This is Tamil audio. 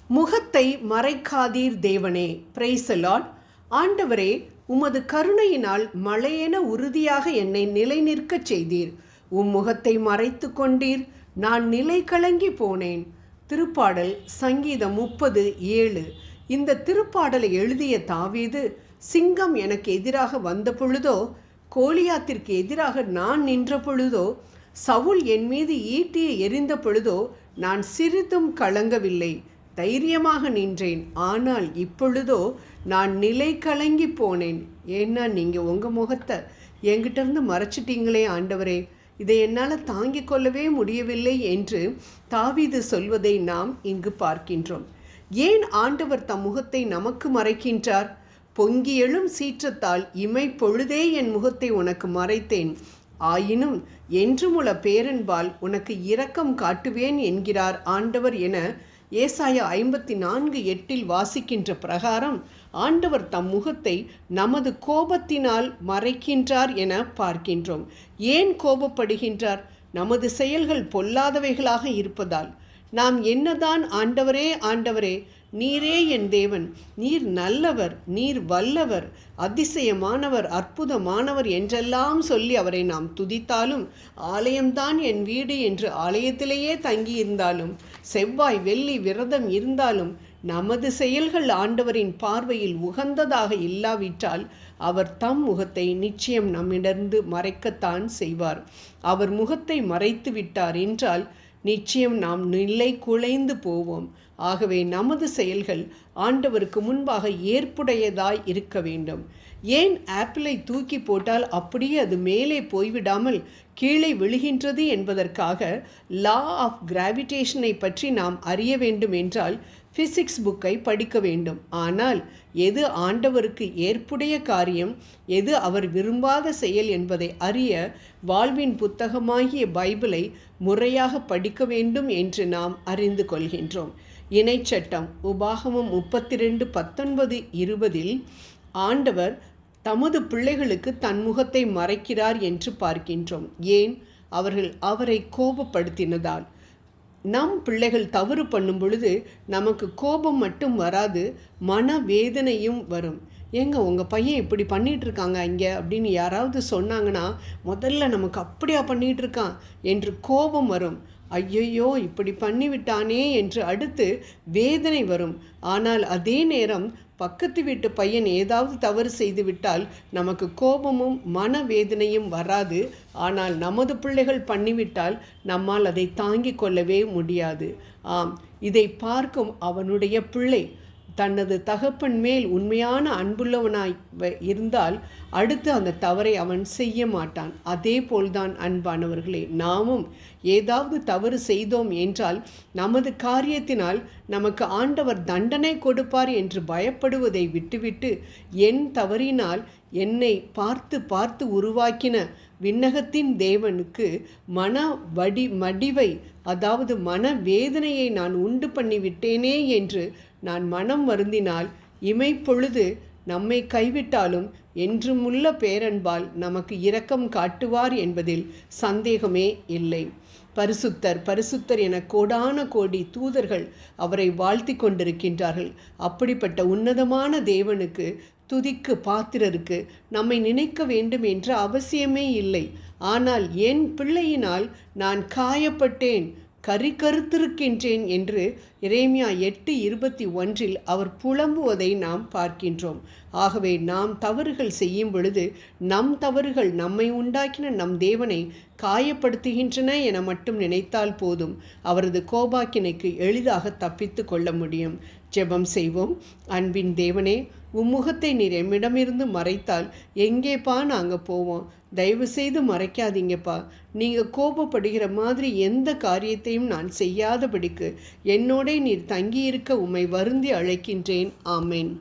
முகத்தை மறைக்காதீர் தேவனே. Praise the Lord. ஆண்டவரே, உமது கருணையினால் மழையென உறுதியாக என்னை நிலைநிற்கச் செய்தீர். முகத்தை மறைத்து கொண்டீர், நான் நிலை கலங்கி போனேன். திருப்பாடல் சங்கீதம் 30:7. இந்த திருப்பாடலை எழுதிய தாவீது, சிங்கம் எனக்கு எதிராக வந்த பொழுதோ, கோலியாத்திற்கு எதிராக நான் நின்ற பொழுதோ, சவுல் என் மீது ஈட்டியை எறிந்த பொழுதோ நான் சிறிதும் கலங்கவில்லை, தைரியமாக நின்றேன். ஆனால் இப்பொழுதோ நான் நிலை கலங்கி போனேன். ஏன்னா நீங்கள் உங்கள் முகத்தை என்கிட்டருந்து மறைச்சிட்டீங்களே ஆண்டவரே, இதை என்னால் தாங்கிக் கொள்ளவே முடியவில்லை என்று தாவீது சொல்வதை நாம் இங்கு பார்க்கின்றோம். ஏன் ஆண்டவர் தம் முகத்தை நமக்கு மறைக்கின்றார்? பொங்கி எழும் சீற்றத்தால் இமை பொழுதே என் முகத்தை உனக்கு மறைத்தேன், ஆயினும் என்றுமுள்ள பேரன்பால் உனக்கு இரக்கம் காட்டுவேன் என்கிறார் ஆண்டவர் என ஏசாயா 54:8 வாசிக்கின்ற பிரகாரம் ஆண்டவர் தம் முகத்தை நமது கோபத்தினால் மறைக்கின்றார் என பார்க்கின்றோம். ஏன் கோபப்படுகின்றார்? நமது செயல்கள் பொல்லாதவைகளாக இருப்பதால். நாம் என்னதான் ஆண்டவரே ஆண்டவரே, நீரே என் தேவன், நீர் நல்லவர், நீர் வல்லவர், அதிசயமானவர், அற்புதமானவர் என்றெல்லாம் சொல்லி அவரை நாம் துதித்தாலும், ஆலயம்தான் என் வீடு என்று ஆலயத்திலேயே தங்கியிருந்தாலும், செவ்வாய் வெள்ளி விரதம் இருந்தாலும், நமது செயல்கள் ஆண்டவரின் பார்வையில் உகந்ததாக இல்லாவிட்டால் அவர் தம் முகத்தை நிச்சயம் நம்மிடந்து மறைக்கத்தான் செய்வார். அவர் முகத்தை மறைத்து விட்டார் என்றால் நிச்சயம் நாம் நிலை குலைந்து போவோம். ஆகவே நமது செயல்கள் ஆண்டவருக்கு முன்பாக ஏற்புடையதாய் இருக்க வேண்டும். ஏன் ஆப்பிளை தூக்கி போட்டால் அப்படியே அது மேலே போய்விடாமல் கீழே விழுகின்றது என்பதற்காக லா ஆஃப் கிராவிடேஷனை பற்றி நாம் அறிய வேண்டும் என்றால் ஃபிசிக்ஸ் புக்கை படிக்க வேண்டும். ஆனால் எது ஆண்டவருக்கு ஏற்புடைய காரியம், எது அவர் விரும்பாத செயல் என்பதை அறிய வாழ்வின் புத்தகமாகிய பைபிளை முறையாக படிக்க வேண்டும் என்று நாம் அறிந்து கொள்கின்றோம். இணைச்சட்டம் உபாகமம் 32:19-20 ஆண்டவர் தமது பிள்ளைகளுக்கு தன் முகத்தை மறைக்கிறார் என்று பார்க்கின்றோம். ஏன்? அவர்கள் அவரை கோபப்படுத்தினதால். நம் பிள்ளைகள் தவறு பண்ணும் பொழுது நமக்கு கோபம் மட்டும் வராது, மனவேதனையும் வரும். ஏங்க உங்கள் பையன் இப்படி பண்ணிகிட்ருக்காங்க இங்கே அப்படின்னு யாராவது சொன்னாங்கன்னா முதல்ல நமக்கு அப்படியா பண்ணிகிட்ருக்கான் என்று கோபம் வரும். ஐயையோ இப்படி பண்ணிவிட்டானே என்று அடுத்து வேதனை வரும். ஆனால் அதே நேரம் பக்கத்து வீட்டு பையன் ஏதாவது தவறு செய்துவிட்டால் நமக்கு கோபமும் மனவேதனையும் வராது. ஆனால் நமது பிள்ளைகள் பண்ணிவிட்டால் நம்மால் அதை தாங்கிக் கொள்ளவே முடியாது. ஆம், இதை பார்க்கும் அவனுடைய பிள்ளை தனது தகப்பன் மேல் உண்மையான அன்புள்ளவனாய் இருந்தால் அடுத்து அந்த தவறை அவன் செய்ய மாட்டான். அதே போல்தான் அன்பானவர்களே, நாமும் ஏதாவது தவறு செய்தோம் என்றால் நமது காரியத்தினால் நமக்கு ஆண்டவர் தண்டனை கொடுப்பார் என்று பயப்படுவதை விட்டுவிட்டு, என் தவறினால் என்னை பார்த்து பார்த்து உருவாக்கின விண்ணகத்தின் தேவனுக்கு மடிவை, அதாவது மனவேதனையை நான் உண்டு பண்ணிவிட்டேனே என்று நான் மனம் வருந்தினால் இமைப்பொழுது நம்மை கைவிட்டாலும் என்றுமுள்ள பேரன்பால் நமக்கு இரக்கம் காட்டுவார் என்பதில் சந்தேகமே இல்லை. பரிசுத்தர் பரிசுத்தர் என கோடான கோடி தூதர்கள் அவரை வாழ்த்தி கொண்டிருக்கின்றார்கள். அப்படிப்பட்ட உன்னதமான தேவனுக்கு, துதிக்கு பாத்திரருக்கு நம்மை நினைக்க வேண்டும் என்ற அவசியமே இல்லை. ஆனால் என் பிள்ளையினால் நான் காயப்பட்டேன், கருத்திருக்கின்றேன் என்று எரேமியா 8:21 அவர் புலம்புவதை நாம் பார்க்கின்றோம். ஆகவே நாம் தவறுகள் செய்யும் பொழுது நம் தவறுகள் நம்மை உண்டாக்கின நம் தேவனை காயப்படுத்துகின்றன என மட்டும் நினைத்தால் போதும், அவரது கோபாக்கினைக்கு எளிதாக தப்பித்து கொள்ள முடியும். ஜெபம் செய்வோம். அன்பின் தேவனே, உம்முகத்தை நீர் எம்மிடமிருந்து மறைத்தால் எங்கேப்பா நாங்கள் போவோம்? தயவு செய்து மறைக்காதீங்கப்பா. நீங்கள் கோபப்படுகிற மாதிரி எந்த காரியத்தையும் நான் செய்யாதபடிக்கு என்னோட நீர் தங்கியிருக்க உம்மை வருந்தி அழைக்கின்றேன். ஆமேன்.